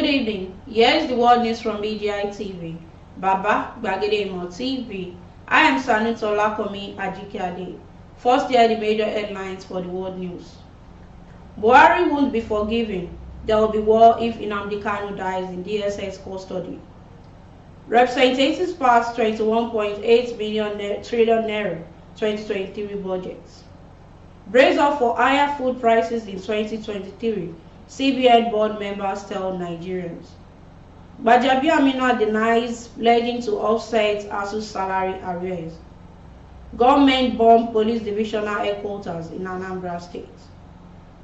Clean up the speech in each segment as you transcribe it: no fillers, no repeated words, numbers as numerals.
evening. Here's the world news from BGI TV. Baba Gbagede Imo TV. I am Sanutola Komi Ajikade. First, here are the major headlines for the world news. Buhari won't be forgiven. There will be war if Nnamdi Kanu dies in DSS custody. Representatives passed 21.8 trillion naira 2023 budget. Brace up for higher food prices in 2023. CBN board members tell Nigerians. Gbajabiamila denies pledging to offset ASUU salary arrears. Government bomb police divisional headquarters in Anambra State.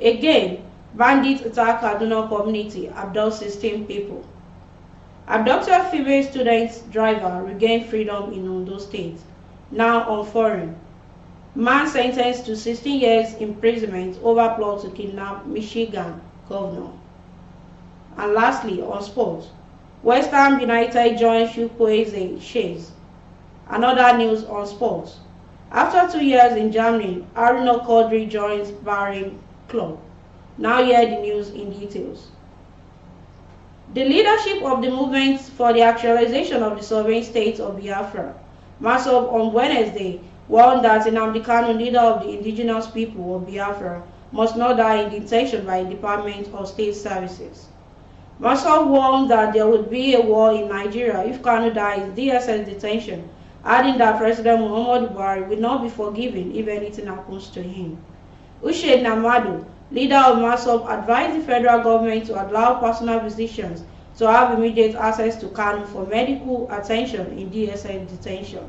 Again, bandits attack Kaduna community, abduct 16 people. Abducted female student driver regained freedom in Ondo State, now on foreign. Man sentenced to 16 years imprisonment over plot to kidnap Michigan governor. And lastly, on sports, West Ham United joins Chukwueze Chase. Another news on sports. After 2 years in Germany, Aruna Quadri joins Bahrain club. Now hear the news in details. The leadership of the movement for the actualization of the sovereign state of Biafra, MASOB, on Wednesday, warned that Nnamdi Kanu, leader of the indigenous people of Biafra, must not die in detention by the Department of State Services. MASOB warned that there would be a war in Nigeria if Kanu dies in DSS detention, adding that President Muhammadu Buhari will not be forgiven if anything happens to him. Ushe Namadu, leader of MASOB, advised the federal government to allow personal physicians to have immediate access to Kanu for medical attention in DSS detention.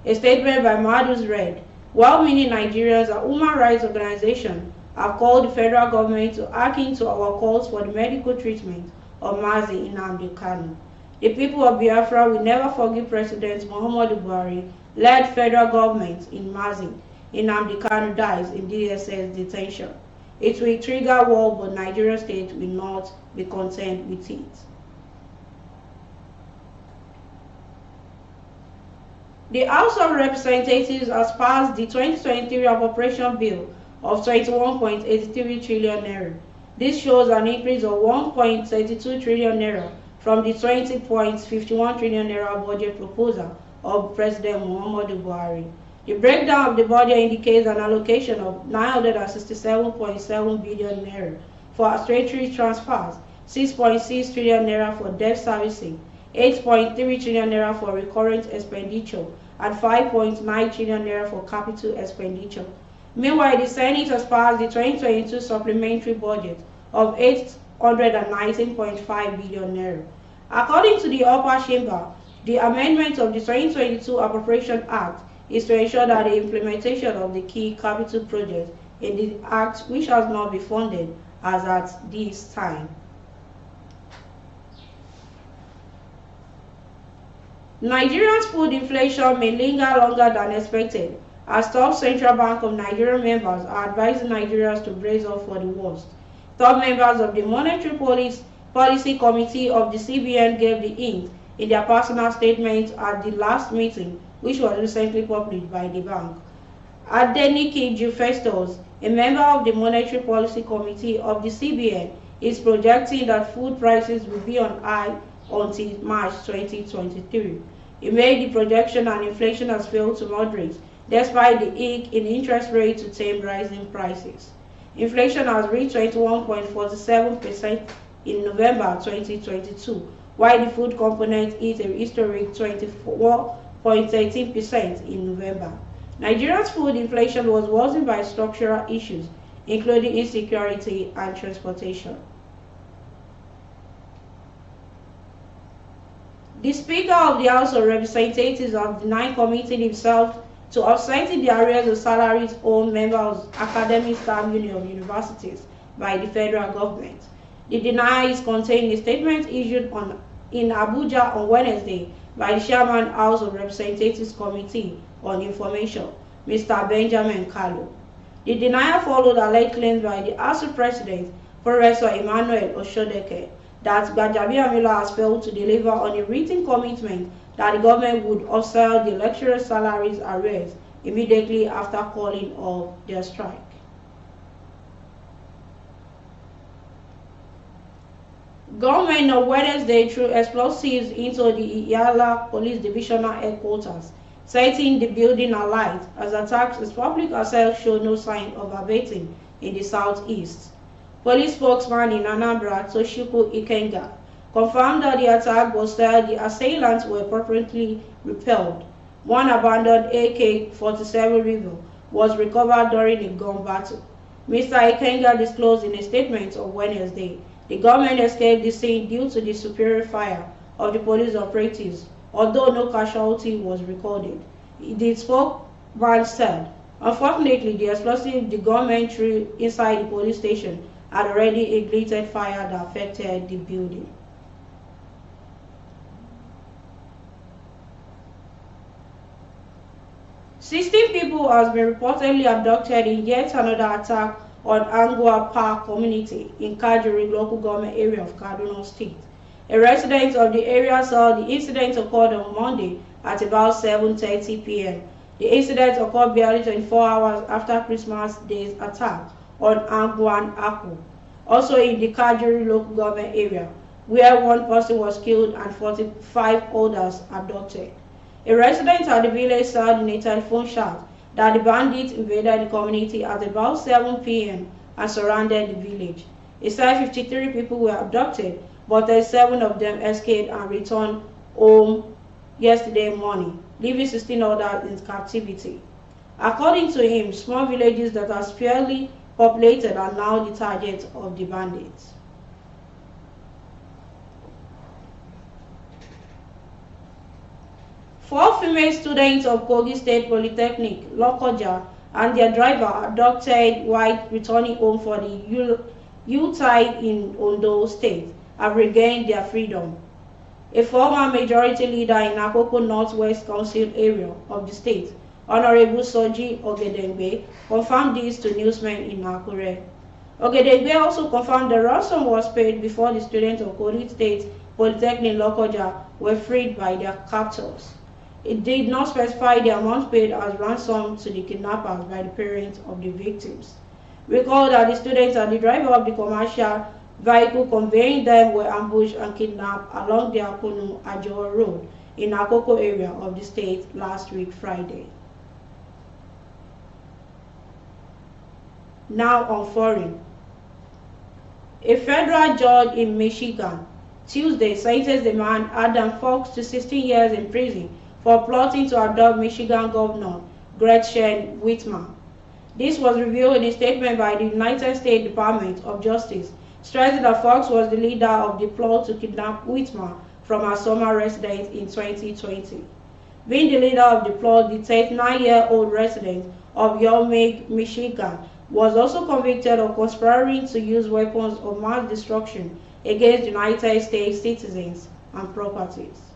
A statement by Madus read, well-meaning Nigerians and human rights organizations have called the federal government to act into our calls for the medical treatment of Mazi Nnamdi Kanu. The people of Biafra will never forgive President Muhammadu Buhari-led federal government in Mazi Nnamdi Kanu dies in DSS detention. It will trigger war, but Nigeria state will not be content with it. The House of Representatives has passed the 2023 appropriation bill of 21.83 trillion naira. This shows an increase of 1.32 trillion naira from the 20.51 trillion naira budget proposal of President Muhammadu Buhari. The breakdown of the budget indicates an allocation of 967.7 billion naira for statutory transfers, 6.6 trillion naira for debt servicing, 8.3 trillion naira for recurrent expenditure, and 5.9 trillion naira for capital expenditure. Meanwhile, the Senate has passed the 2022 supplementary budget of 819.5 billion naira. According to the upper chamber, the amendment of the 2022 Appropriation Act is to ensure that the implementation of the key capital projects in the Act, which has not been funded as at this time. Nigeria's food inflation may linger longer than expected, as top Central Bank of Nigeria members are advising Nigerians to brace up for the worst. Top members of the Monetary Policy Committee of the CBN gave the hint in their personal statements at the last meeting, which was recently published by the bank. Adeniki Festus, a member of the Monetary Policy Committee of the CBN, is projecting that food prices will be on high until March 2023. He made the projection and inflation has failed to moderate, despite the hike in interest rate to tame rising prices. Inflation has reached 21.47% in November 2022, while the food component hit a historic 24.13% in November. Nigeria's food inflation was worsened by structural issues, including insecurity and transportation. The Speaker of the House of Representatives has denied committing himself to offsetting the arrears of salaries owed members of Academic Staff Union of Universities by the federal government. The denial is contained in a statement issued in Abuja on Wednesday by the Chairman House of Representatives Committee on Information, Mr. Benjamin Kalu. The denial followed alleged claims by the ASUU President, Professor Emmanuel Oshodeke, that Gbajabiamila has failed to deliver on a written commitment that the government would offset the lecturers' salaries arrears immediately after calling off their strike. Gunmen on Wednesday threw explosives into the Iyala Police Divisional headquarters, setting the building alight as attacks as public access showed no sign of abating in the southeast. Police spokesman in Anambra, Toshiko Ikenga, confirmed that the attack was that the assailants were appropriately repelled. One abandoned AK-47 rifle was recovered during a gun battle. Mr. Ikenga disclosed in a statement on Wednesday the government escaped the scene due to the superior fire of the police operatives, although no casualty was recorded. The spokesman said, unfortunately, the explosive the government threw inside the police station had already ignited fire that affected the building. "16 people has been reportedly abducted in yet another attack on Angwa Park community in Kajuri local government area of Kaduna State. A resident of the area said the incident occurred on Monday at about 7:30 p.m. The incident occurred barely 24 hours after Christmas Day's attack on Angwan Aku, also in the Kajuri local government area, where one person was killed and 45 others abducted. A resident at the village said in a telephone chat that the bandits invaded the community at about 7 p.m. and surrounded the village. He said 53 people were abducted, but 37 of them escaped and returned home yesterday morning, leaving 16 others in captivity. According to him, small villages that are sparsely populated are now the target of the bandits. Four female students of Kogi State Polytechnic, Lokoja, and their driver abducted while returning home for the Yuletide in Ondo State have regained their freedom. A former majority leader in Akoko Northwest Council area of the state, Honorable Soji Ogedengbe, confirmed this to newsmen in Akure. Ogedengbe also confirmed the ransom was paid before the students of Kogi State Polytechnic Lokoja were freed by their captors. It did not specify the amount paid as ransom to the kidnappers by the parents of the victims. Recall that the students and the driver of the commercial vehicle conveying them were ambushed and kidnapped along the Akunu-Ajo Road in Akoko area of the state last week Friday. Now on foreign. A federal judge in Michigan Tuesday sentenced the man Adam Fox to 16 years in prison for plotting to adopt Michigan Governor Gretchen Whitmer. This was revealed in a statement by the United States Department of Justice, stressing that Fox was the leader of the plot to kidnap Whitmer from her summer residence in 2020. Being the leader of the plot, the 39-year-old resident of Yomig, Michigan, was also convicted of conspiring to use weapons of mass destruction against United States citizens and properties.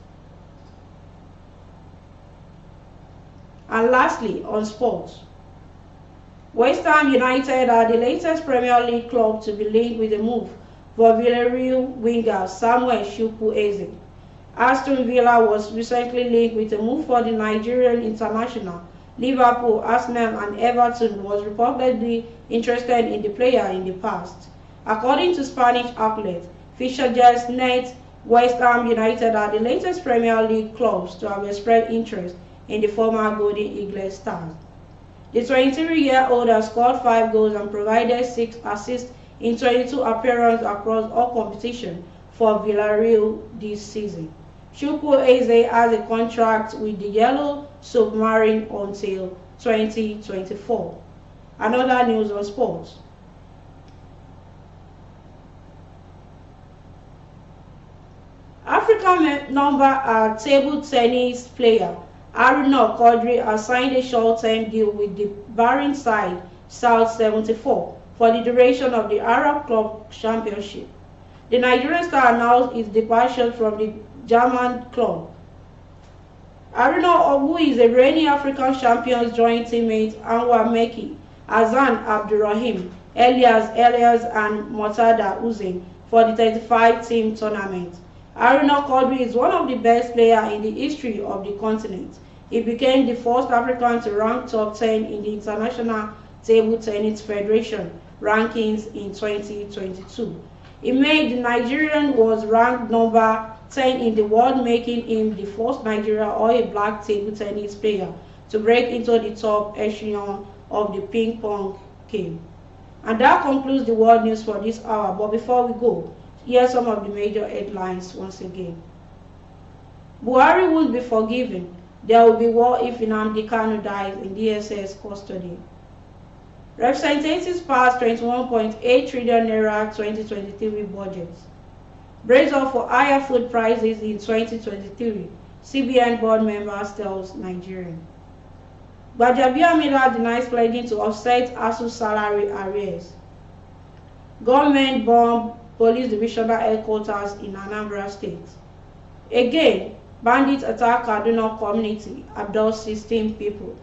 And lastly, on sports. West Ham United are the latest Premier League club to be linked with a move for Villarreal winger Samuel Chukwueze. Aston Villa was recently linked with a move for the Nigerian international. Liverpool, Arsenal and Everton was reportedly interested in the player in the past. According to Spanish outlet Fisher Net, West Ham United are the latest Premier League clubs to have expressed interest in the former Golden Eagles stars. The 23-year-old has scored 5 goals and provided 6 assists in 22 appearances across all competitions for Villarreal this season. Chukwueze has a contract with the Yellow Submarine until 2024. Another news on sports. African number table tennis player Aruna Quadri has signed a short-term deal with the Bahrain side South 74 for the duration of the Arab Club Championship. The Nigerian star announced his departure from the German club. Aruna, who is a reigning African champions, joined teammates Anwar Meki, Azan Abdurrahim, Elias and Mortada Hussein for the 35-team tournament. Aruna Quadri is one of the best players in the history of the continent. He became the first African to rank top 10 in the International Table Tennis Federation rankings in 2022. In May, the Nigerian was ranked number 10 in the world, making him the first Nigerian or a black table tennis player to break into the top echelon of the ping pong game. And that concludes the world news for this hour. But before we go, here are some of the major headlines once again. Buhari won't be forgiven. There will be war if Nnamdi Kanu dies in DSS custody. Representatives passed 21.8 trillion naira 2023 budget. Brace up for higher food prices in 2023, CBN board members tells Nigerian. Gbajabiamila denies pledging to offset ASUU salary arrears. Government bomb police divisional headquarters in Anambra State. Again, bandits attack Kaduna community, abduct 16 people.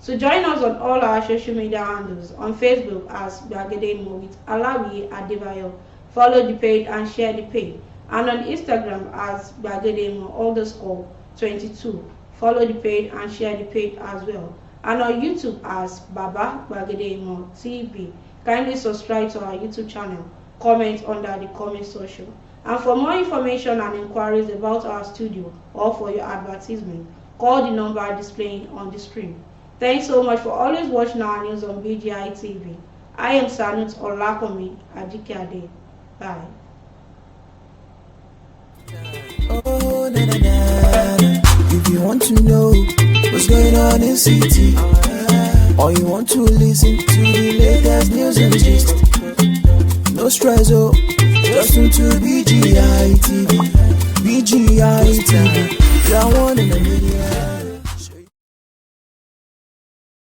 So join us on all our social media handles, on Facebook as Gbagede with Alawi Adebayo. Follow the page and share the page. And on Instagram as Gbagede_22. Follow the page and share the page as well. And on YouTube as Baba Gbagede TV. Kindly subscribe to our YouTube channel. Comment under the comment section. And for more information and inquiries about our studio or for your advertisement, call the number displaying on the screen. Thanks so much for always watching our news on BGI TV. I am Sanut Olakomi Ajikade. Bye. Oh, na, na, na. If you want to know what's going on in city, or you want to listen to the latest news and gist, no stress, oh, just tune to BGI TV. BGI TV.